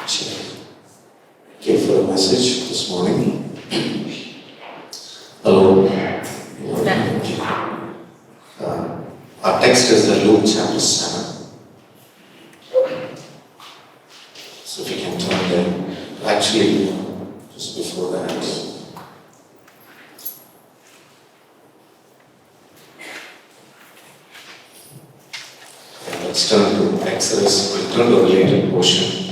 Okay, for the message this morning. Hello. Our text is Luke chapter 7. So if you can turn there. Actually, just before that. Let's turn to Exodus. We'll turn to a related portion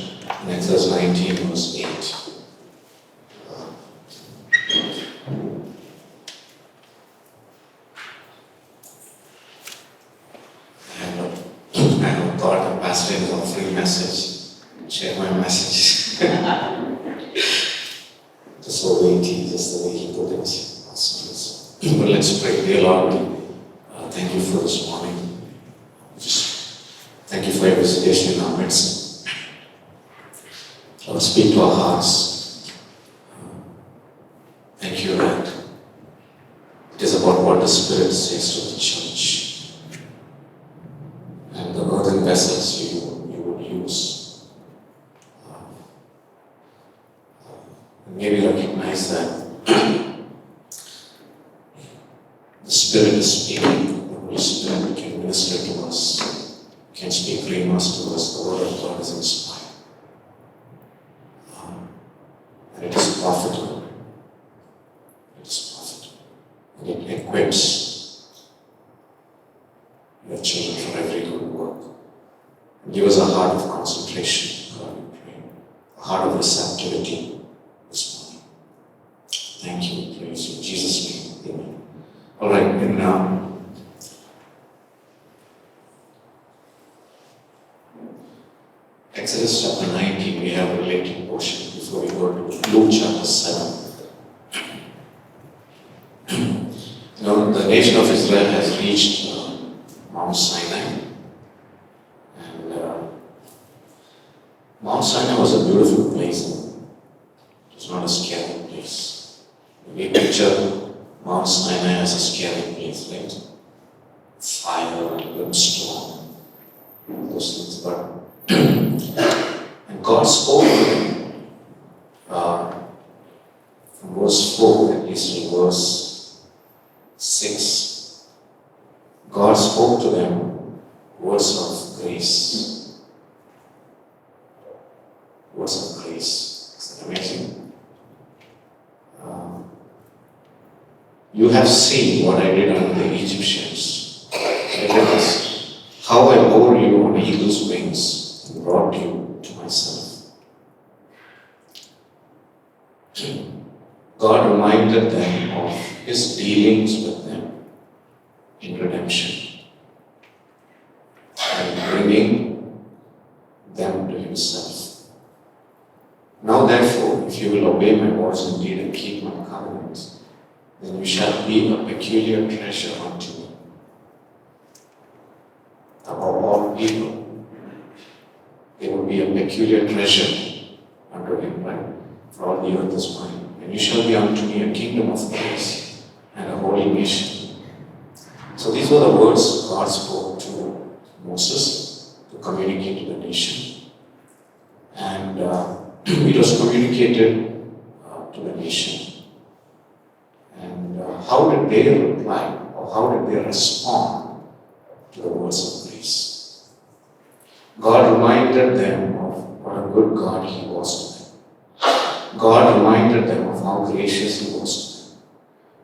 in Exodus 19, verse 8. I have thought the pastor is offering message. Share my message. Just so weighty, just the way he put it. But let's pray. Dear Lord, thank you for this morning. Just thank you for your visitation in our midst. Lord, speak to our hearts. Thank you that it is about what the Spirit says to the church. And the earthen vessels you would use. Maybe recognize that the Spirit is speaking. The Holy Spirit can minister to us, can speak remas to us. The Word of God is inspired. And it is profitable. It is profitable. And it equips your children for every good work. And give us a heart of concentration, God, we pray. A heart of receptivity this morning. Thank you, praise you. In Jesus' name, amen. All right, in Exodus chapter 19, we have a related portion before we go to Luke chapter 7. The nation of Israel has reached Mount Sinai. And Mount Sinai was a beautiful place. It was not a scary place. We picture Mount Sinai as a scary place, right? Fire and brimstone, those things. But and God spoke to them from verse 4, at least in verse 6. God spoke to them words of grace. Words of grace. Isn't that amazing? You have seen what I did unto the Egyptians. Look at this. How I bore you on eagle's wings and brought you to myself. God reminded them of his dealings with them in redemption and bringing them to himself. Now therefore, if you will obey my voice indeed and keep my covenants, then you shall be a peculiar treasure unto me. Above all people, they will be a peculiar treasure unto him, right? For all the earth is mine. And you shall be unto me a kingdom of priests and a holy nation. So these were the words God spoke to Moses to communicate to the nation. And it was communicated to the nation. And how did they reply, or how did they respond to the words of grace? God reminded them of what a good God he was to them. God reminded them of how gracious he was to them.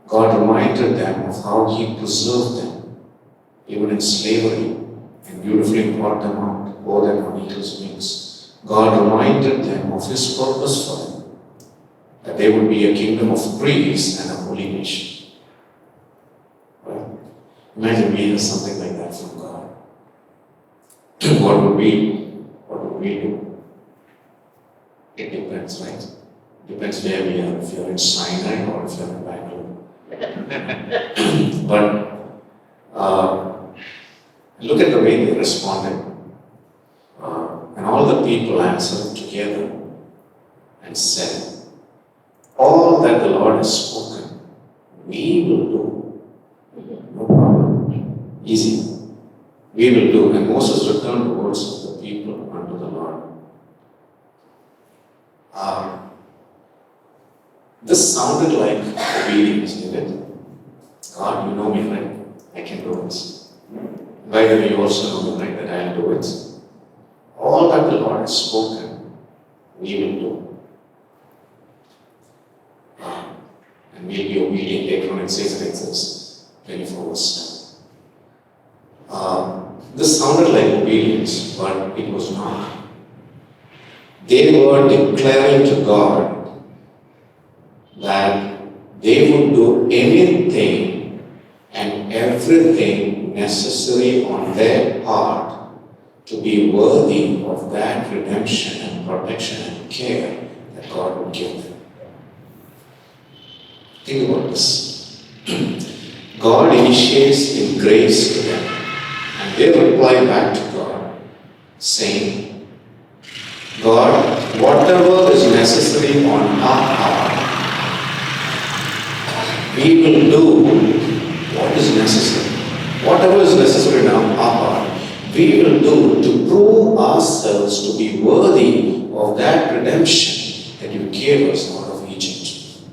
God reminded them of how he preserved them, even in slavery, and beautifully brought them out, bore them on eagle's wings. God reminded them of his purpose for them, that they would be a kingdom of priests and a holy nation. Right? Imagine we hear something like that from God. What would we do? It depends, right? Depends where we are, if you're in Sinai or if you're in Bangalore. But look at the way they responded. And all the people answered together and said, all that the Lord has spoken, we will do. No problem. Easy. We will do. And Moses returned the words of the people unto the Lord. This sounded like obedience, didn't it? God, you know me, right? I can do this. By the way, you also know me, right, that I'll do it. All that the Lord has spoken, we will do. And we'll be obedient. Later on it says in Exodus 24 verse 7. This sounded like obedience, but it was not. They were declaring to God that they would do anything and everything necessary on their part to be worthy of that redemption and protection and care that God would give them. Think about this. God initiates in grace to them, and they reply back to God saying, God, whatever is necessary on our part, we will do what is necessary. Whatever is necessary in our part, we will do to prove ourselves to be worthy of that redemption that you gave us out of Egypt.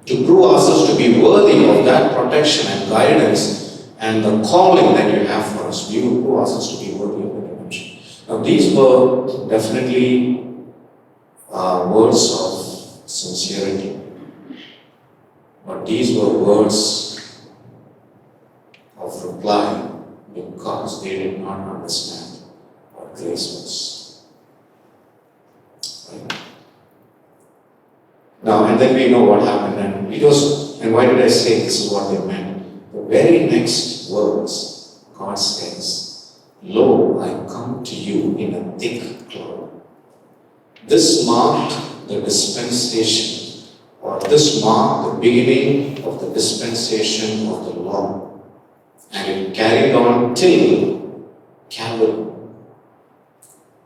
To prove ourselves to be worthy of that protection and guidance and the calling that you have for us, we will prove ourselves to be worthy of the redemption. Now, these were definitely words of sincerity. But these were words of reply because they did not understand what grace was. Right? Now, and then we know what happened, and why did I say this is what they meant? The very next words, God says, Lo, I come to you in a thick cloud. This marked the dispensation, or this marked the beginning of the dispensation of the law. And it carried on till Calvary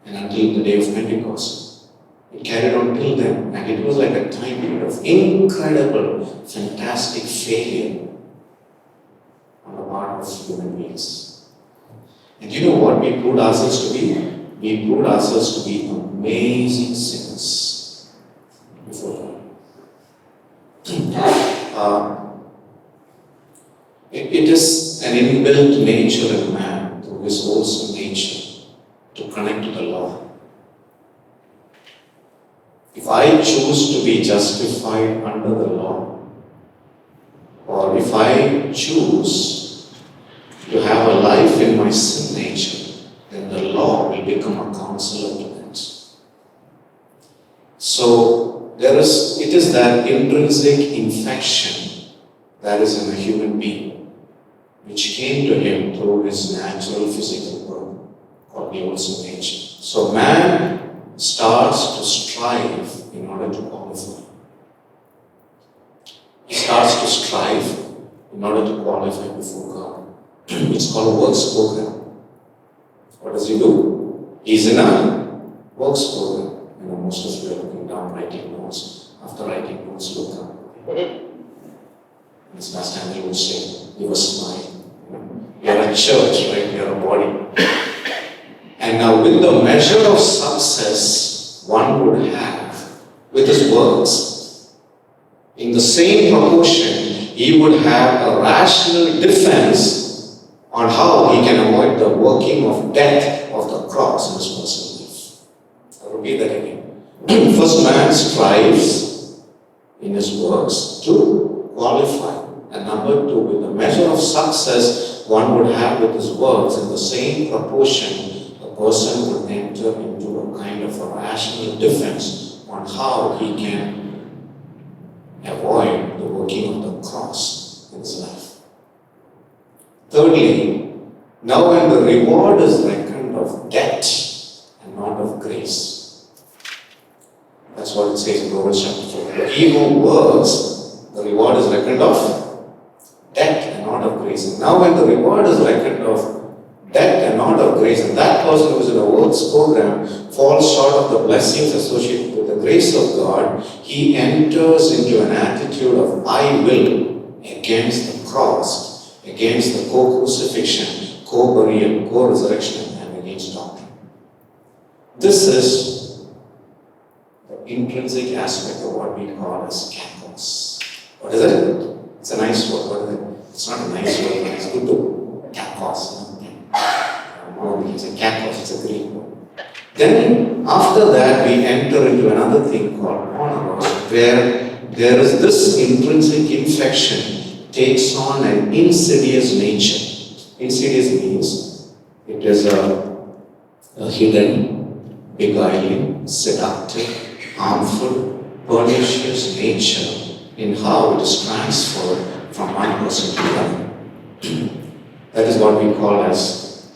and until the day of Pentecost. It carried on till then, and it was like a time period of incredible, fantastic failure on the part of human beings. And you know what we proved ourselves to be? We proved ourselves to be amazing sinners before God. It is an inbuilt nature in man, through his wholesome nature, to connect to the law. If I choose to be justified under the law, or if I choose to have a life in my sin nature, then the law will become a counselor to it. So it is that intrinsic infection that is in a human being, which came to him through his natural physical birth, called the wholesome nature. So man starts to strive in order to qualify. He starts to strive in order to qualify before God. It's called a works program. What does he do? He's in a works program. Most of you are looking down, writing notes. After writing notes, look up. As Pastor Andrew would say, give a smile. You're a church, right? You're a body. And now with the measure of success one would have with his works, in the same proportion, he would have a rational defense on how he can avoid the working of death of the cross in his personal life. I'll repeat that again. First, man strives in his works to qualify. And number two, with the measure of success one would have with his works, in the same proportion, a person would enter into a kind of a rational defense on how he can avoid the working of the cross in his life. Thirdly, now when the reward is reckoned of debt and not of grace. That's what it says in Romans chapter 4. He who works, the reward is reckoned of debt and not of grace. And now when the reward is reckoned of debt and not of grace, and that person who is in a works program falls short of the blessings associated with the grace of God, he enters into an attitude of I will against the cross, against the co-crucifixion, co-burial, co-resurrection, and against doctrine. This is the intrinsic aspect of what we call as kakos. What is it? It's a nice word. What is it? It's not a nice word, but it's good to kakos. It's a kakos, it's a Greek word. Then after that we enter into another thing called monomos, where there is this intrinsic infection takes on an insidious nature. Insidious means it is a hidden, beguiling, seductive, harmful, pernicious nature in how it is transferred from one person to another. That is what we call as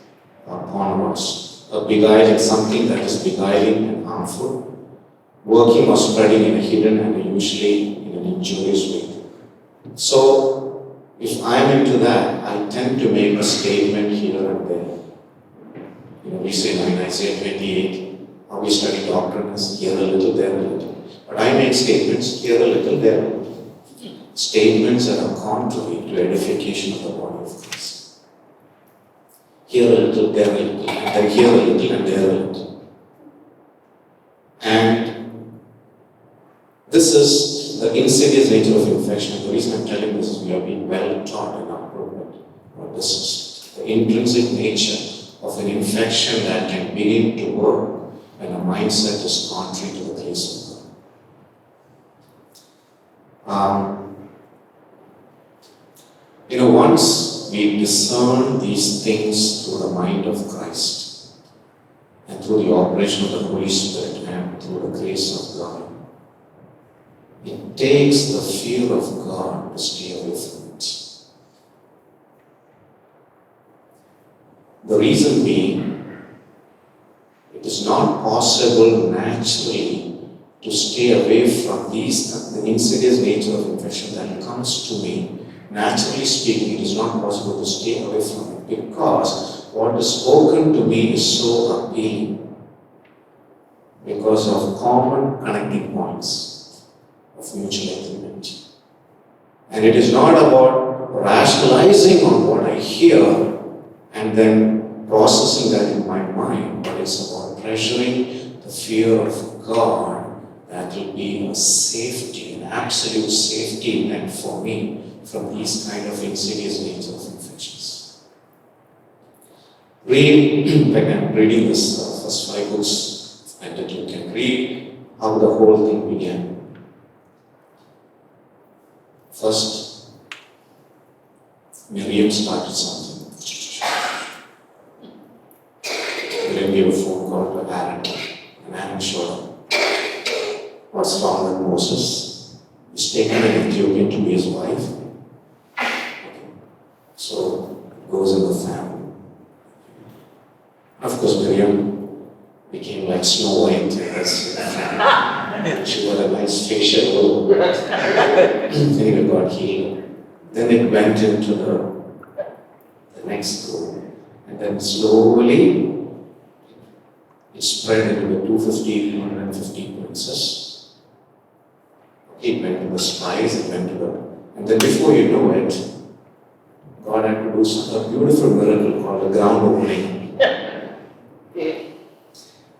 monomos. A beguiling, something that is beguiling and harmful, working or spreading in a hidden and usually in an injurious way. So, if I am into that, I tend to make a statement here and there. We say in Isaiah 28, how we study doctrine is here a little, there a little. But I make statements here a little, there a little. Statements that are contrary to edification of the body of Christ. Here a little, there a little, and then here a little, and there a little. And this is the insidious nature of infection. The reason I'm telling this is we are being well taught in our program. This is the intrinsic nature of an infection that can begin to work when a mindset is contrary to the grace of God. Once we discern these things through the mind of Christ and through the operation of the Holy Spirit and through the grace of God, it takes the fear of God to stay away from it. The reason being, it is not possible naturally to stay away from the insidious nature of infection that comes to me. Naturally speaking, it is not possible to stay away from it because what is spoken to me is so appealing because of common connecting points of mutual agreement. And it is not about rationalizing on what I hear and then processing that in my mind, but it's about treasuring the fear of God that will be a safety, an absolute safety net for me from these kind of insidious nature of infections. When I'm reading this first 5 books, and that you can read how the whole thing began. First, Miriam started something. Miriam gave a phone call to Aaron, and Aaron showed up. What's wrong with Moses? He's taken an Ethiopian to be his wife. So it goes in the family. Of course, Miriam became like Snow White she got a nice facial glow. Anyway, got healed. Then it went into the next room. And then slowly it spread into the 250 princes. It went to the spies, it went to the... And then before you know it, God had to do a beautiful miracle called the ground opening.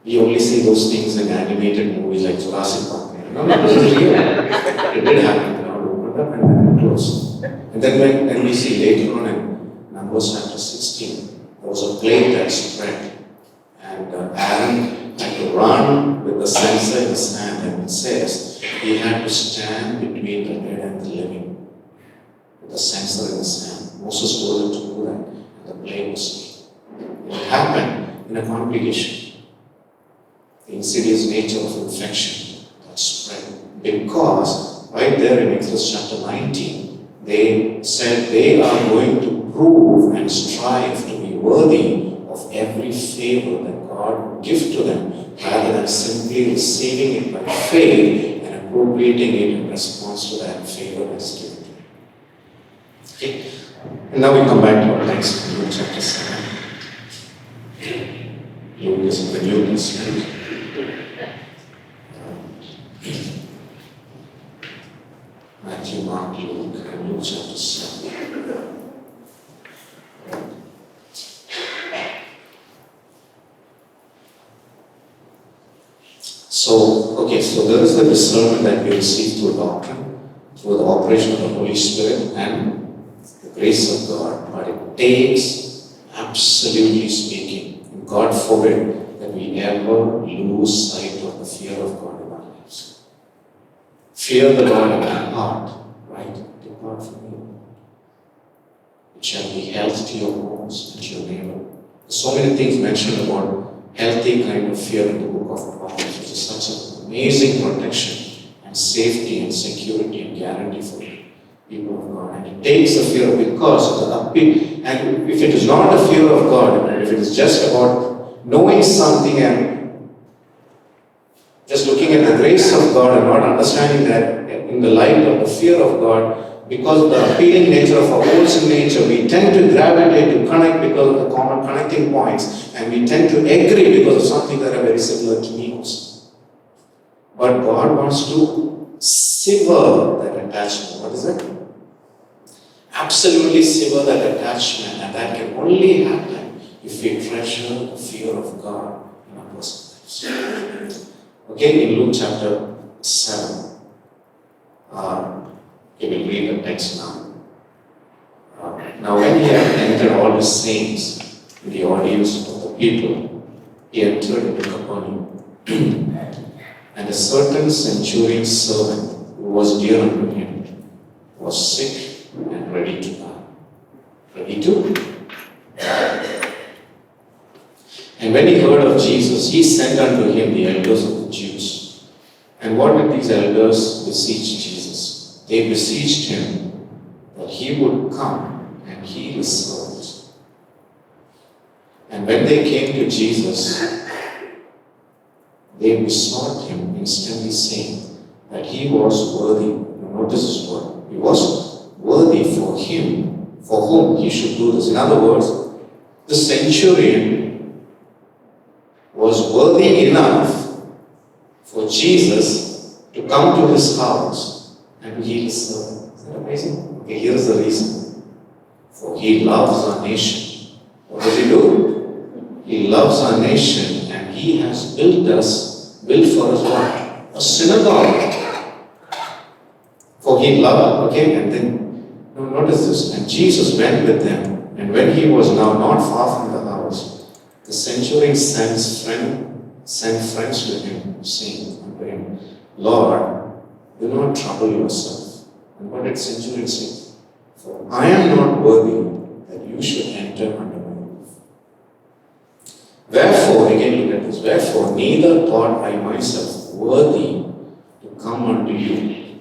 We only see those things in animated movies like Jurassic Park. No, this is real. It did happen. Ground opened up and then it closed. And then when we see later on in Numbers chapter 16, there was a plague that spread. And Aaron had to run with the censer in his hand, and it says he had to stand between the dead and the living with the censer in his hand. Moses told him to do that, and the plague was slain. It happened in a congregation. The insidious nature of infection that spread. Because right there in Exodus chapter 19, they said they are going to prove and strive to be worthy of every favor that God would give to them, rather than simply receiving it by faith and appropriating it in response to that favor that's given to them. Okay? And now we come back to our text in Luke chapter 7. Luke is in the New Testament. Matthew, Mark, Luke, and Luke chapter 7. So there is the discernment that we receive through doctrine, through the operation of the Holy Spirit and the grace of God. But it takes, absolutely speaking, and God forbid that we ever lose sight of the fear of God in our lives. Fear the Lord in our heart, right? Depart from me. It shall be health to your bones and to your neighbor. There's so many things mentioned about healthy kind of fear in the book of Proverbs, which is such an amazing protection and safety and security and guarantee for people of God. And it takes the fear because of the upbeat. And if it is not the fear of God, and if it is just about knowing something and just looking at the grace of God and not understanding that in the light of the fear of God, because of the appealing nature of our wholesome nature, we tend to gravitate to connect because of the common connecting points, and we tend to agree because of something that are very similar to me also. But God wants to sever that attachment. What is it? Absolutely sever that attachment, and that can only happen if we treasure the fear of God in our personal lives. Okay, in Luke chapter 7. We will read the text now. Now when he had entered all his saints in the audience of the people, he entered into Capernaum. And a certain centurion's servant, who was dear unto him, was sick and ready to die. Ready to die. And when he heard of Jesus, he sent unto him the elders of the Jews. And what did these elders beseech Jesus? They beseeched him that he would come and heal his servant. And when they came to Jesus, they besought him instantly, saying that he was worthy. Notice this word. He was worthy for him, for whom he should do this. In other words, the centurion was worthy enough for Jesus to come to his house and to heal his servant. Isn't that amazing? Okay, here's the reason. For he loves our nation. What does he do? He loves our nation, and he has built for us what? A synagogue. For he loved, okay, and then, notice this. And Jesus went with them, and when he was now not far from the house, the centurion sent friends to him, saying unto him, Lord, do not trouble yourself. And what did centurion say? For I am not worthy that you should enter under my roof. Wherefore, again look at this, wherefore neither thought I myself worthy to come unto you,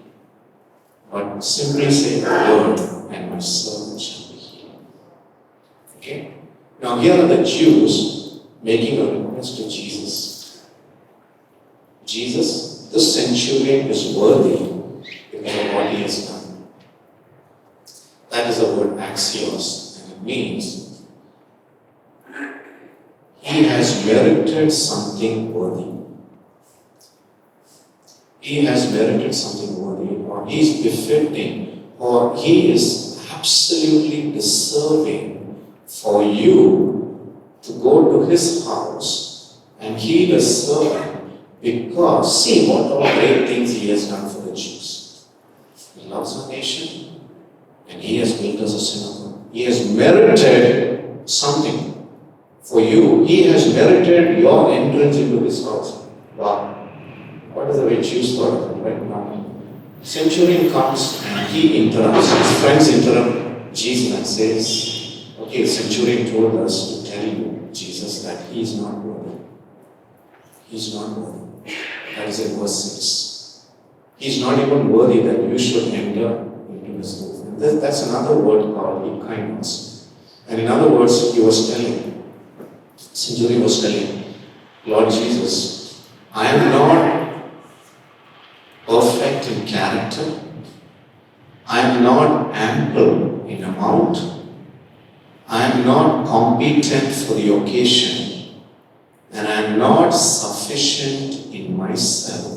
but simply say a word, and my servant shall be healed. Okay? Now here are the Jews making a request to Jesus. Jesus, the centurion is worthy because of what he has done. That is the word axios, and it means he has merited something worthy. He has merited something worthy, or he is befitting, or he is absolutely deserving for you to go to his house and heal a servant. Because, see what all great things he has done for the Jews. He loves our nation, and he has built us a synagogue. He has merited something for you. He has merited your entrance into his house. Wow. What is the way Jews thought of it right now? Centurion comes and he interrupts. His friends interrupt Jesus and says, okay, the centurion told us to tell you, Jesus, that he is not worthy. He is not worthy. That is in verse 6. He is not even worthy that you should enter into his roof. And that's another word called kindness. And in other words, he was telling, centurion was telling, Lord Jesus, I am not perfect in character. I am not ample in amount. I am not competent for the occasion. And I am not sufficient in myself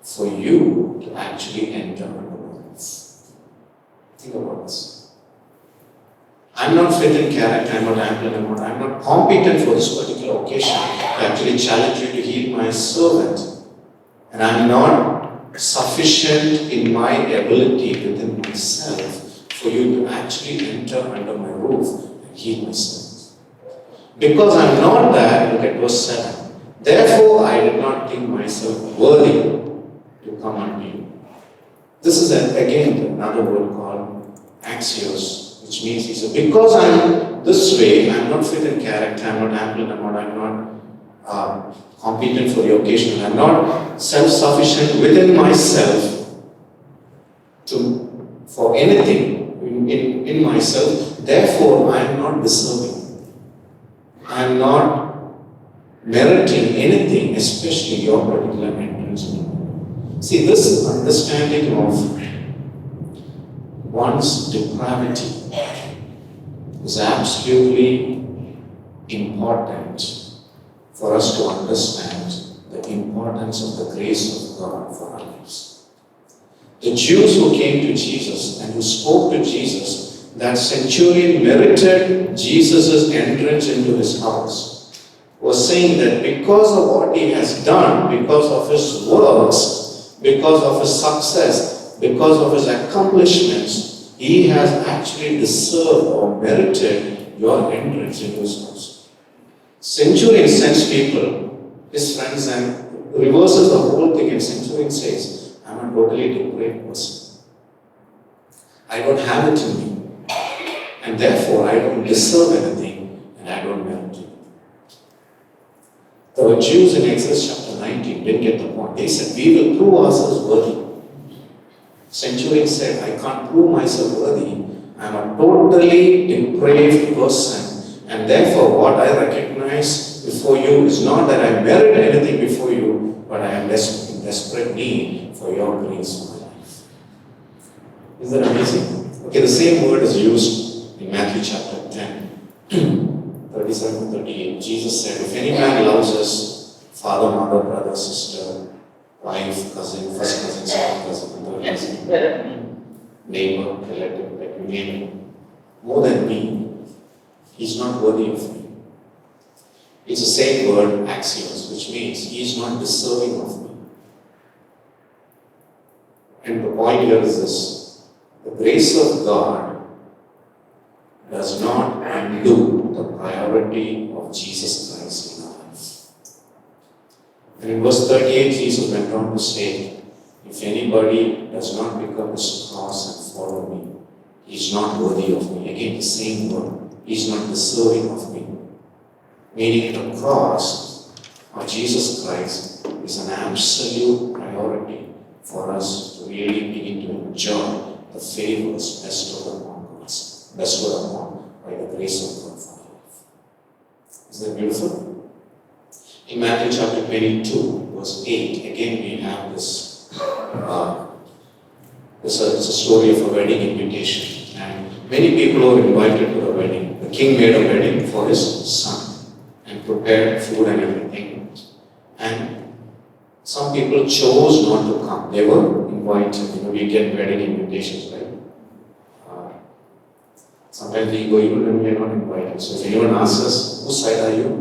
for you to actually enter under my roof. Think about this. I'm not fit in character, I'm not ample in amount, I'm not competent for this particular occasion to actually challenge you to heal my servant. And I'm not sufficient in my ability within myself for you to actually enter under my roof and heal my sins. Because I'm not that, look at verse 7. Therefore, I did not think myself worthy to come unto you. This is again another word called axios, which means he said, because I'm this way, I'm not fit in character, I'm not ample, I'm not competent for the occasion, I'm not self-sufficient within myself for anything in myself, therefore I am not deserving. I am not meriting anything, especially your particular entrance into me. See, this understanding of one's depravity is absolutely important for us to understand the importance of the grace of God for our lives. The Jews who came to Jesus and who spoke to Jesus, that centurion merited Jesus' entrance into his house, was saying that because of what he has done, because of his works, because of his success, because of his accomplishments, he has actually deserved or merited your entrance into his house. Centurion sends people, his friends, and reverses the whole thing, and Centurion says, I'm a totally depraved person. I don't have it in me, and therefore I don't deserve anything, and I don't merit it. The Jews in Exodus chapter 19 didn't get the point. They said, we will prove ourselves worthy. Centurion said, I can't prove myself worthy. I'm a totally depraved person. And therefore, what I recognize before you is not that I merit anything before you, but I am in desperate need for your grace in my life. Isn't that amazing? Okay, the same word is used in Matthew chapter 10, 37 to 38. Jesus said, if any man loves us, father, mother, brother, sister, wife, cousin, first cousin, second cousin, third cousin, neighbor, relative, like you name it, more than me, he's not worthy of me. It's the same word, axios, which means he is not deserving of me. And the point here is this: the grace of God does not undo the priority of Jesus Christ in our life. And in verse 38, Jesus went on to say, if anybody does not pick up his cross and follow me, he is not worthy of me. Again, the same word. He is not deserving of me. Meaning the cross of Jesus Christ is an absolute priority for us to really begin to enjoy the favors bestowed upon us, bestowed upon by the grace of God for our life. Isn't that beautiful? In Matthew chapter 22, verse 8, again we have this, it's a story of a wedding invitation. And many people were invited to the wedding. The king made a wedding for his son and prepared food and everything. And some people chose not to come. They were invited. We get wedding invitations, right? Sometimes we go even when we are not invited. So if anyone asks us, whose side are you?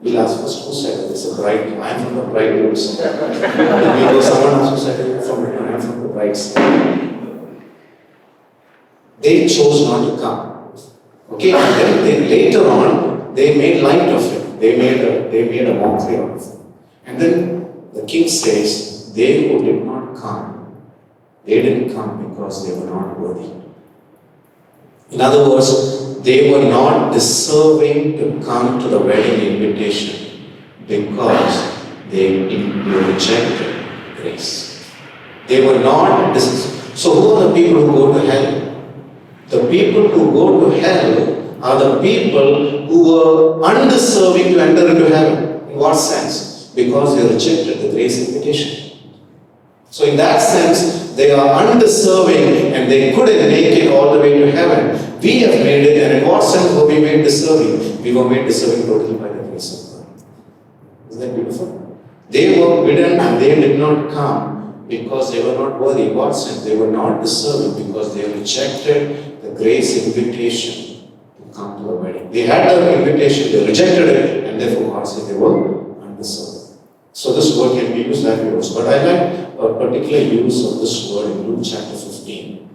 We'll ask first, whose side? It's a bride. I'm from the bride side. Then we go, someone asks, whose side are you from? I'm from the bride side. They chose not to come. Okay, and then later on, they made light of it. They made a mockery out of it. And then the king says, they who did not come, they didn't come because they were not worthy. In other words, they were not deserving to come to the wedding invitation because they rejected grace. They were not So who are the people who go to hell? The people who go to hell are the people who were undeserving to enter into heaven. In what sense? Because they rejected the grace invitation. So in that sense, they are undeserving and they couldn't make it all the way to heaven. We have made it, and in what sense were we made deserving? We were made deserving totally by the grace of God. Isn't that beautiful? They were bidden and they did not come because they were not worthy. In what sense? They were not deserving because they rejected the grace invitation to come to the wedding. They had the invitation, they rejected it, and therefore God said they were undeserving. So this word can be used that way also. But I like a particular use of this word in Luke chapter 15.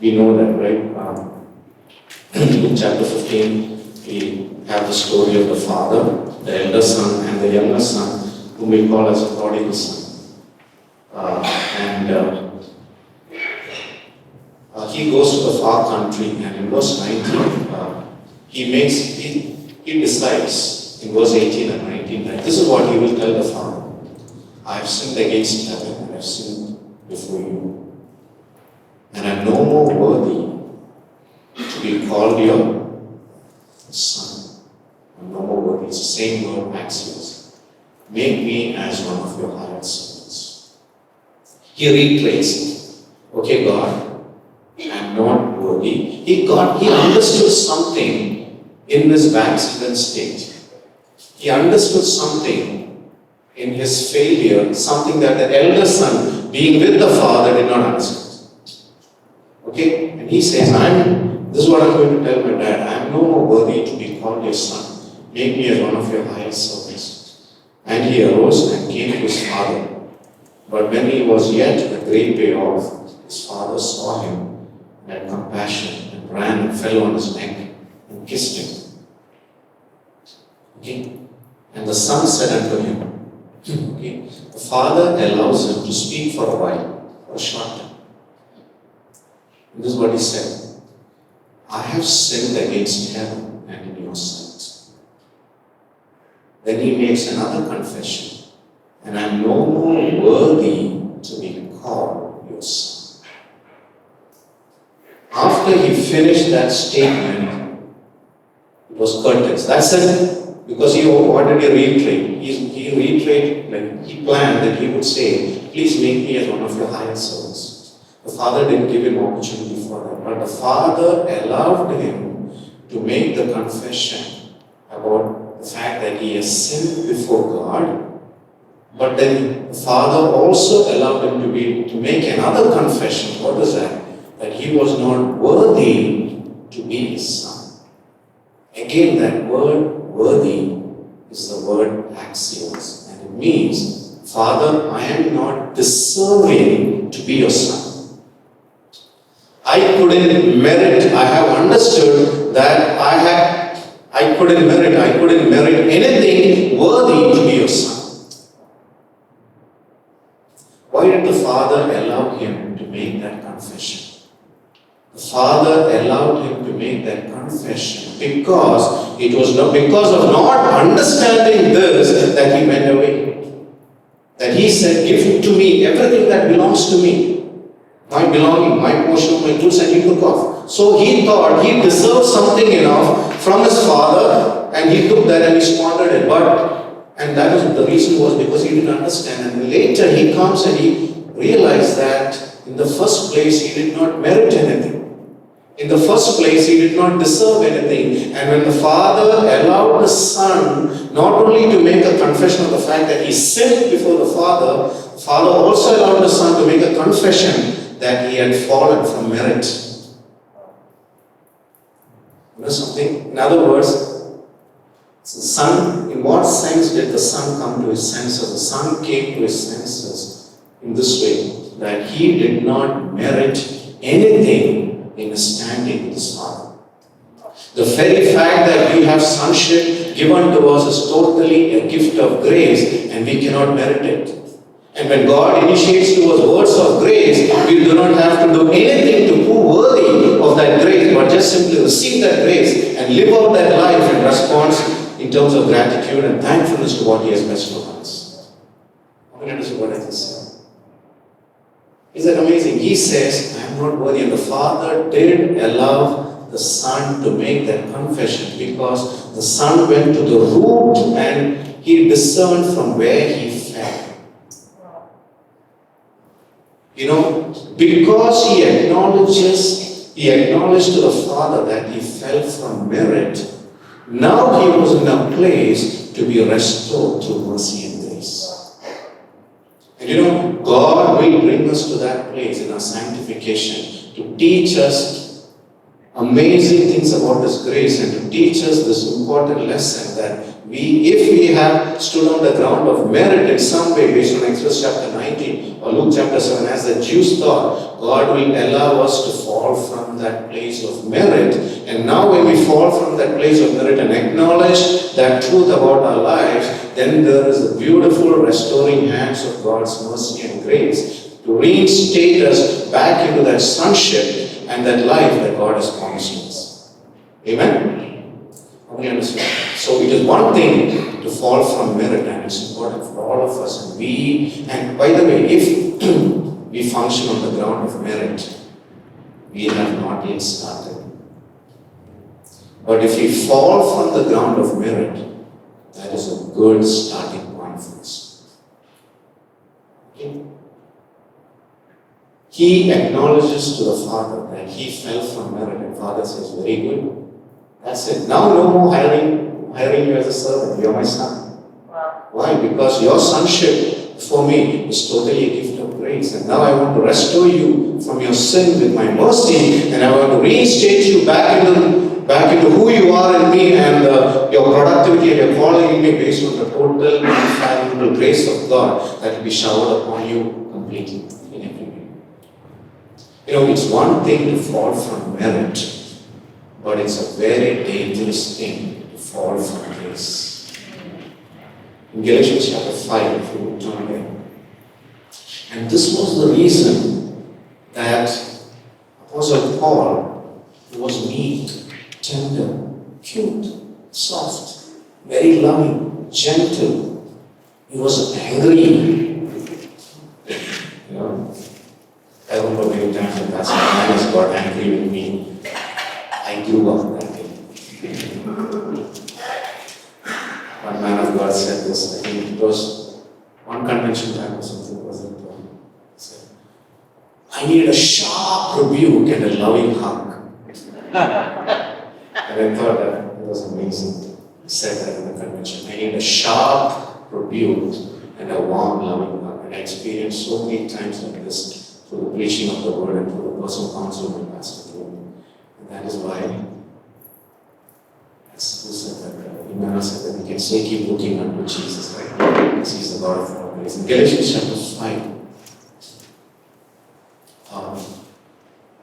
We know that, right? In chapter 15, we have the story of the father, the elder son, and the younger son, whom we call as a prodigal son. He goes to the far country, and in verse 19, he decides, in verse 18 and 19, that this is what he will tell the father. I have sinned against heaven, and I have sinned before you. And I am no more worthy to be called your son. I am no more worthy. It's the same word, Maximus. Make me as one of your hired servants. He reiterates it. Okay, God, I am not worthy. He understood something in this backslidden state. He understood something in his failure, something that the elder son, being with the father, did not understand. Okay? And he says, this is what I'm going to tell my dad. I am no more worthy to be called your son. Make me as one of your hired servants. And he arose and came to his father. But when he was yet a great way off, his father saw him and had compassion and ran and fell on his neck and kissed him. Okay? And the son said unto him, okay, the father allows him to speak for a while, for a short time. And this is what he said. I have sinned against heaven and in your sight. Then he makes another confession. And I am no more worthy to be called your son. After he finished that statement, it was curtains. That's it. Because what did he reiterate? He reiterated, like he planned that he would say, please make me as one of your hired servants. The father didn't give him opportunity for that. But the father allowed him to make the confession about the fact that he has sinned before God. But then the father also allowed him to make another confession. What is that? That he was not worthy to be his son. Again, that word worthy is the word axios, and it means, Father, I am not deserving to be your son. I couldn't merit, I have understood that I couldn't merit anything worthy to be your son. Why did the father allow him to make that confession? The father allowed him to make that confession because it was not because of not understanding this that he went away. That he said, give to me everything that belongs to me. My belonging, my portion, my tools, and he took off. So he thought he deserved something enough from his father, and he took that and he squandered it. And that was the reason was because he didn't understand. And later he comes and he realized that in the first place he did not merit anything. In the first place, he did not deserve anything. And when the father allowed the son not only to make a confession of the fact that he sinned before the father also allowed the son to make a confession that he had fallen from merit. You know something? In other words, the son, in what sense did the son come to his senses? The son came to his senses in this way, that he did not merit anything in a standing with his father. The very fact that we have sonship given to us is totally a gift of grace, and we cannot merit it. And when God initiates to us words of grace, we do not have to do anything to prove worthy of that grace, but just simply receive that grace and live out that life in response in terms of gratitude and thankfulness to what He has bestowed on us. How many understand what I just said? Is that amazing? He says, I am not worthy. And the father did allow the son to make that confession because the son went to the root and he discerned from where he fell. You know, because he acknowledged to the father that he fell from merit, now he was in a place to be restored through mercy and grace. And you know, God will bring us to that place in our sanctification to teach us amazing things about this grace and to teach us this important lesson that If we have stood on the ground of merit in some way, based on Exodus chapter 19 or Luke chapter 7, as the Jews thought, God will allow us to fall from that place of merit. And now when we fall from that place of merit and acknowledge that truth about our lives, then there is a beautiful restoring hands of God's mercy and grace to reinstate us back into that sonship and that life that God has promised us. Amen? How many understand? So it is one thing to fall from merit, and it's important for all of us. And by the way, if we function on the ground of merit, we have not yet started. But if we fall from the ground of merit, that is a good starting point for us. Okay? He acknowledges to the Father that he fell from merit, and Father says, very good. That's it. Now no more hiring you as a servant. You're my son. Wow. Why? Because your sonship for me is totally a gift of grace. And now I want to restore you from your sin with my mercy, and I want to reinstate you back into who you are in me, and your productivity and your calling in me based on the total infallible grace of God that will be showered upon you completely in every way. You know, it's one thing to fall from merit, but it's a very dangerous thing to fall from grace. In Galatians chapter 5, if you would turn there. And this was the reason that Apostle Paul was meek, tender, cute, soft, very loving, gentle. He was angry. You know, I remember many times that Pastor Manus got angry with me. I grew up that way. One man of God said this, I think it was one convention time or something, was it? He said, I need a sharp rebuke and a loving hug. And I thought that it was amazing. He said that in the convention. I need a sharp rebuke and a warm, loving hug. And I experienced so many times like this through the preaching of the word and through the personal counsel of my pastor. That is why, as who said that, Emmanuel said that we can say keep looking unto Jesus, right? Because He's the God of all grace. In Galatians chapter 5,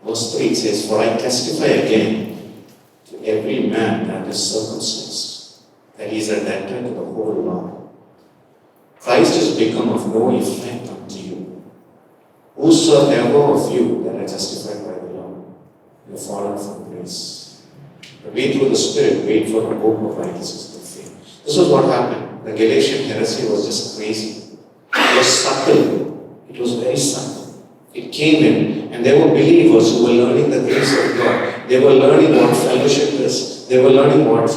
verse 3 it says, for I testify again to every man that is circumcised, that he is a debtor to the whole law. Christ is become of no effect unto you. Whosoever of you that are justified by the law, you have fallen from grace. But we through the Spirit wait for the hope of righteousness through faith. This was what happened. The Galatian heresy was just crazy. It was subtle. It was very subtle. It came in, and there were believers who were learning the grace of God. They were learning what fellowship is. They were learning what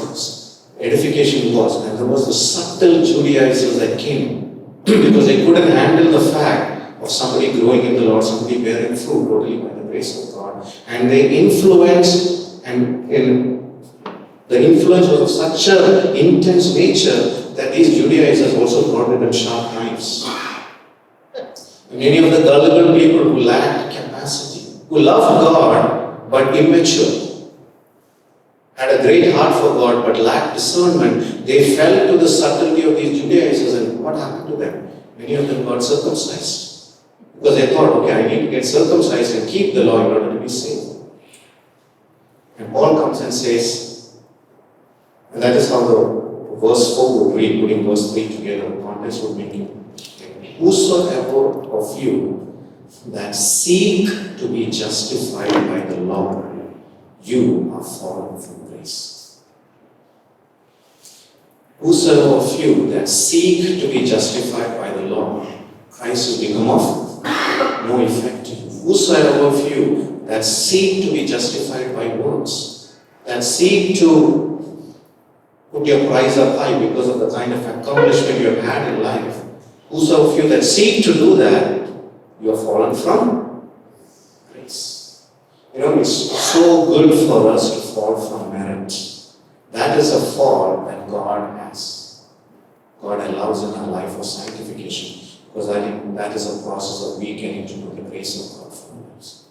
edification was. And there was the subtle Judaizers that came because they couldn't handle the fact of somebody growing in the Lord, somebody bearing fruit totally by the grace of God. And they influenced, and the influence was of such an intense nature that these Judaizers also brought with them sharp knives. And many of the gullible people who lacked capacity, who loved God but immature, had a great heart for God but lacked discernment, they fell to the subtlety of these Judaizers, and what happened to them? Many of them got circumcised. Because they thought, okay, I need to get circumcised and keep the law in order to be saved. And Paul comes and says, and that is how the verse 4 would read, putting verse 3 together, the context would make it. Whosoever of you that seek to be justified by the law, you are fallen from grace. Whosoever of you that seek to be justified by the law, Christ has become of no effect to you. Whosoever of you that seek to be justified by works, that seek to put your price up high because of the kind of accomplishment you have had in life, whosoever of you that seek to do that, you have fallen from grace. You know, it's so good for us to fall from merit. That is a fall that God has. God allows in our life for sanctification. Because that is a process of we getting to know the grace of God for us.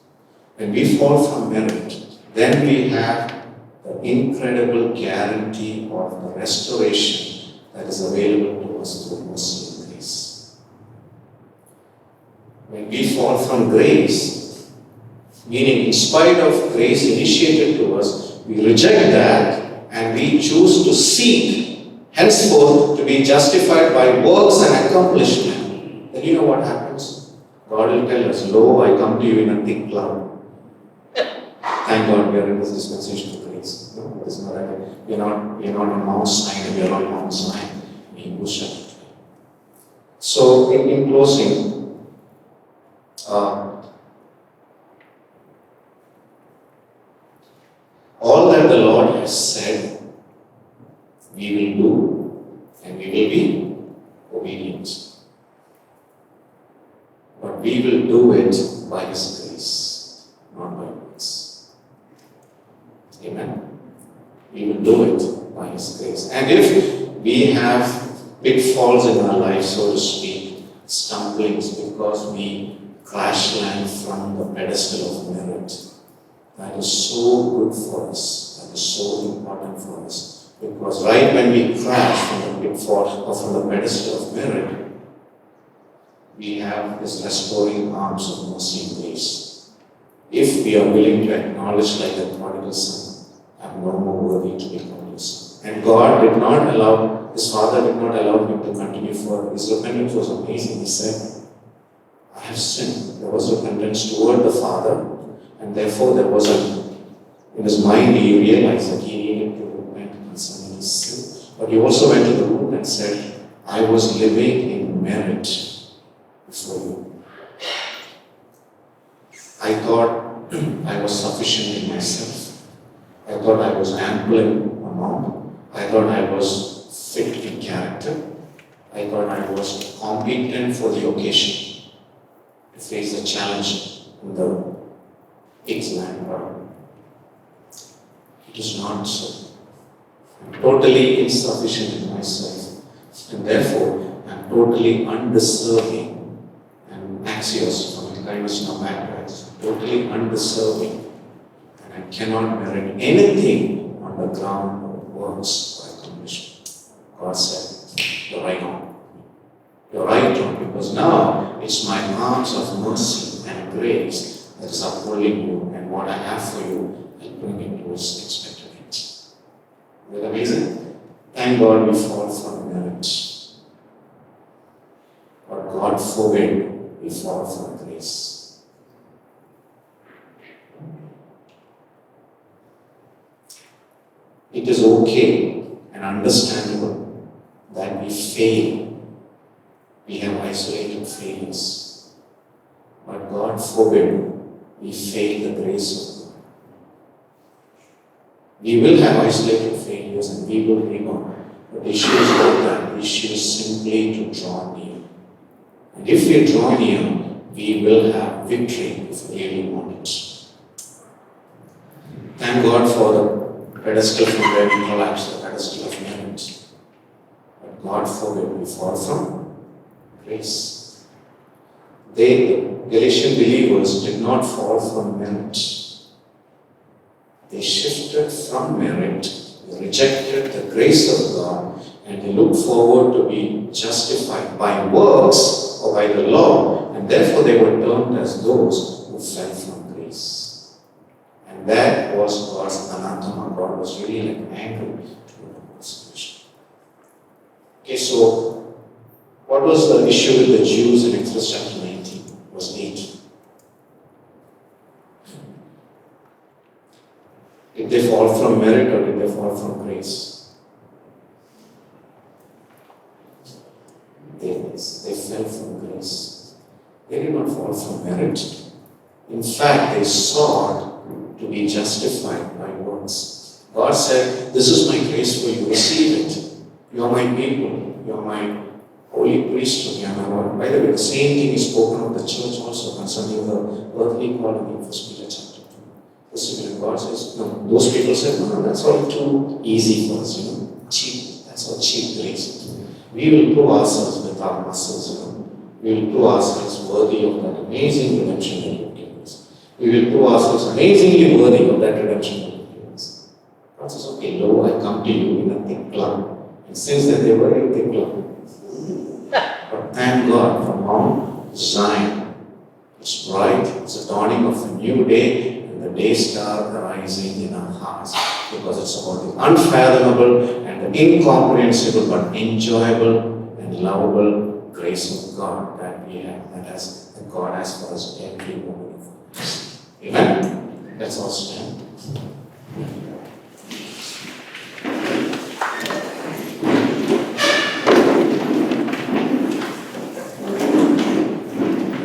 When we fall from merit, then we have the incredible guarantee of the restoration that is available to us through mercy and grace. When we fall from grace, meaning in spite of grace initiated to us, we reject that and we choose to seek henceforth to be justified by works and accomplishment, then you know what happens? God will tell us, "Lo, I come to you in a thick cloud." Thank God we are in this dispensation of grace. No, it is not like we are not on Mount Sinai, we are on Mount Sinai. So, in closing, all that the Lord has said, we will do and we will be obedient. But we will do it by His grace, not by works. Amen. We will do it by His grace. And if we have pitfalls in our life, so to speak, stumblings because we crash land from the pedestal of merit, that is so good for us, that is so important for us. Because right when we crash from the pitfall or from the pedestal of merit, we have this restoring arms of mercy and grace. If we are willing to acknowledge, like the prodigal son, I'm no more worthy to be called his son. And God did not allow, his father did not allow him to continue further. His repentance was amazing. He said, "I have sinned." There was repentance toward the father, and therefore there was in his mind he realized that he needed to repent concerning his sin. But he also went to the root and said, "I was living in merit before you. I thought I was sufficient in myself. I thought I was ample in amount. I thought I was fit in character. I thought I was competent for the occasion to face the challenge in the pig's land." It is not so. I'm totally insufficient in myself, and therefore I'm totally undeserving. And Axios from the kindness of Macbeth, totally undeserving, and I cannot merit anything on the ground of works or accomplishment. God said, "You're right on. You're right on, because now it's my arms of mercy and grace that is upholding you, and what I have for you, I'll bring it to its expected end." Isn't that amazing? Thank God we fall from merit. But God forbid we fall from grace. It is okay and understandable that we fail. We have isolated failures. But God forbid we fail the grace of God. We will have isolated failures and we will rebound. But the issue is not that. The issue is simply to draw near. And if we draw near, we will have victory if we really want it. Thank God for the pedestal from where we collapse, the pedestal of merit. But God forbid we fall from grace. The Galatian believers did not fall from merit. They shifted from merit, they rejected the grace of God, and they looked forward to be justified by works or by the law, and therefore they were termed as those who fell from grace. And that was God's anathema. God was really like angry toward the situation. Okay, so what was the issue with the Jews in Exodus chapter 19, verse 8? Did they fall from merit or did they fall from grace? They fell from grace. They did not fall from merit. In fact, they sought to be justified by works. God said, "This is my grace for you, receive it. You are my people, you are my holy priesthood, you are my Lord." By the way, the same thing is spoken of the church also concerning the earthly calling in 1 Peter chapter 2. God says, no, those people said, "No, that's all too easy for us, cheap, that's all cheap grace. We will prove ourselves with our muscles, We will prove ourselves worthy of that amazing redemption that you have given us. We will prove ourselves amazingly worthy of that redemption that you have given us." God says, "Okay, lo, I come to you in a thick cloud, And since then they were in England. But thank God for Mount Zion. It's bright, it's the dawning of a new day, and the day star rising in our hearts, because it's about the unfathomable and the incomprehensible but enjoyable and lovable grace of God that we have, that God has for us every moment of our lives. Amen? Let's all stand.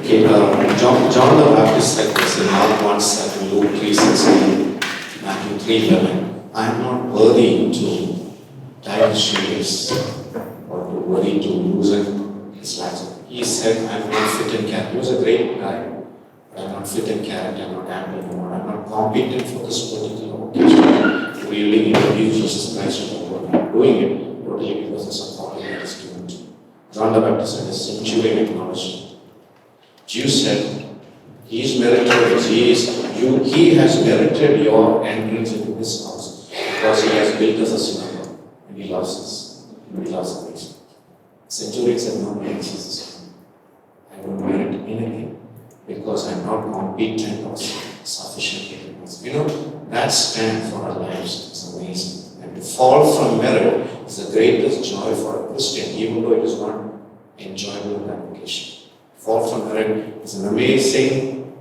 Okay, John the Baptist said this in Mark 1:7, Luke 3:16, Matthew 3:11. I am not worthy to tie his shoes or to worthy to loosen his legs. He said, I am not fit in character. He was a great guy, but I am not fit in character, I am not ample, I am not competent for this particular occasion to really introduce Jesus Christ to the world. I am doing it totally because of some calling that is given to me. John the Baptist said, a centurion acknowledged. Jews said, he is meritorious, he has merited your entrance into this house because he has built us a synagogue and he loves us. He loves the nation. Centurion said, no, Jesus, I don't merit anything because I'm not competent or sufficient. You know, that stand for our lives is amazing. And to fall from merit is the greatest joy for a Christian, even though it is not enjoyable in that occasion. Fall from merit is an amazing,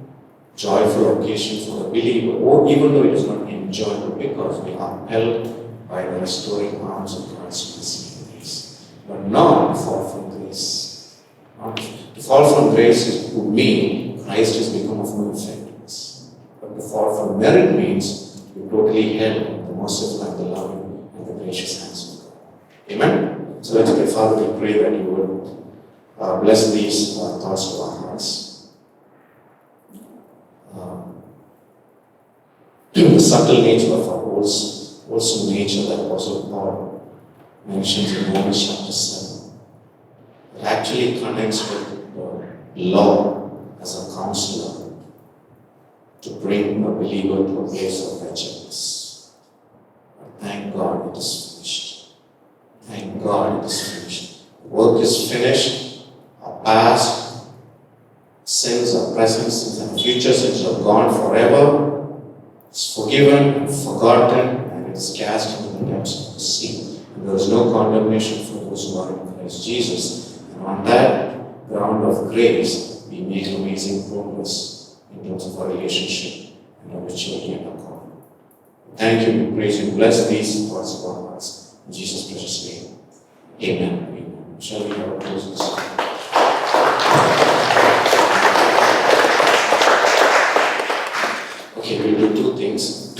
joyful occasion for the believer, or even though it is not enjoyable, because we are held by the restoring arms of God's mercy and grace. But not to fall from grace. Not to fall from grace would mean Christ has become of no effect to us. But to fall from merit means you totally held the merciful and the loving and the gracious hands of God. Amen? So let's pray. Father, we pray that you would bless these thoughts of our hearts. The subtle nature of our wholesome nature that Apostle Paul mentions in Romans chapter 7. It actually connects with the law as a counselor to bring a believer to a place of wretchedness. But thank God it is finished. Thank God it is finished. The work is finished. Our past sins, our present sins, and future sins are gone forever. It's forgiven and forgotten, and it's cast into the depths of the sea. And there is no condemnation for those who are in Christ Jesus. And on that ground of grace, we make amazing progress in terms of our relationship and our maturity and our calling. Thank you, we praise you. Bless these thoughts of our hearts. In Jesus' precious name. Amen. Amen. Shall we have a closing song? Okay, we'll do two things.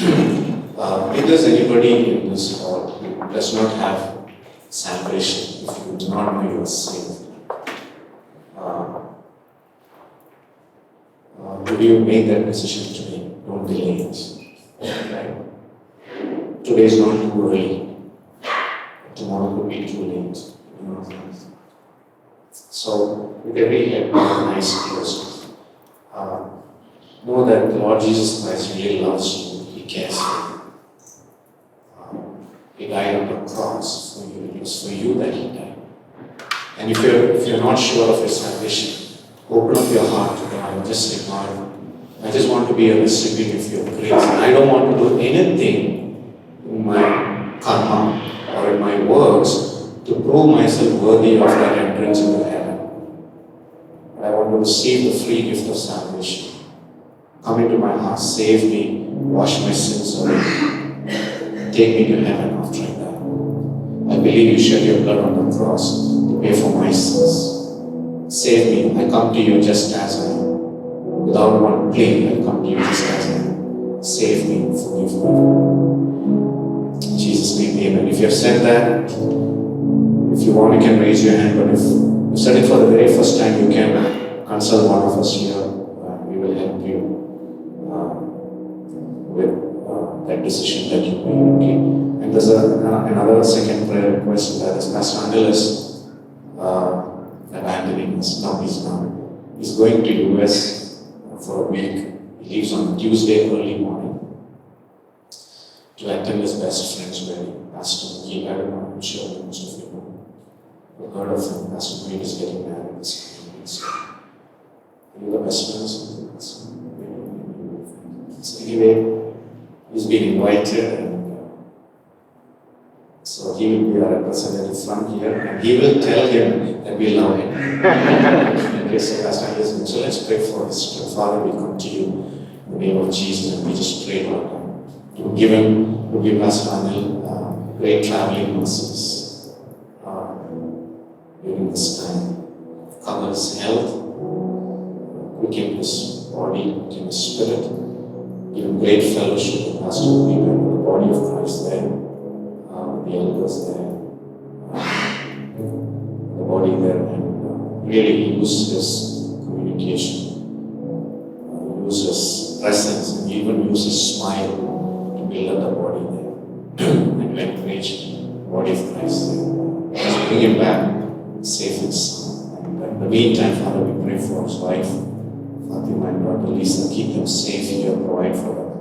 If there's anybody in this hall who does not have salvation, if you do not know you are saved, would you make that decision today? Don't delay it. Right? Today is not too early. Tomorrow could be too late. So, with every head nice closed, know that the Lord Jesus Christ really loves you. He cares for you. He died on the cross for you. It was for you that He died. And if you're not sure of your salvation, open up your heart to God and just say, God, I just want to be a recipient of your grace. And I don't want to do anything in my karma or in my works to prove myself worthy of that entrance into heaven. I want to receive the free gift of salvation. Come into my heart, save me, wash my sins away, take me to heaven after I die. I believe you shed your blood on the cross to pay for my sins. Save me. I come to you just as I am. Without one plea, I come to you just as I am. Save me, forgive me. In Jesus' name, amen. If you have said that, if you want, you can raise your hand. But if you said it for the very first time, you can consult one of us here. We will help you with that decision that you made. Okay? And there's another second prayer request that is Pastor Angeles abandoning us. Now he's gone. He's going to US for a week. He leaves on Tuesday early morning to attend his best friend's wedding. Pastor McGee, I don't know, I'm sure most of you know. I've heard of him. Pastor McGee is getting married this coming week. So, are you the best man or something? So anyway, he's been invited, and so he will be our representative from here, and he will tell him that we love him. Okay, so Pastor Anil, so let's pray for his Father. We come to you in the name of Jesus, and we just pray, Lord, to give him, to give Pastor Anil great traveling mercies during this time. Cover his health, quicken his body, quicken his spirit, give him great fellowship with Pastor Weaver and the body of Christ there, the elders there, the body there, and really use his communication, use his presence, and even use his smile to build up the body there, and to encourage the body of Christ there. Just bring him back, save his son. And in the meantime, Father, we pray for his wife, Fatima and daughter Lisa. Keep them safe here, provide for them.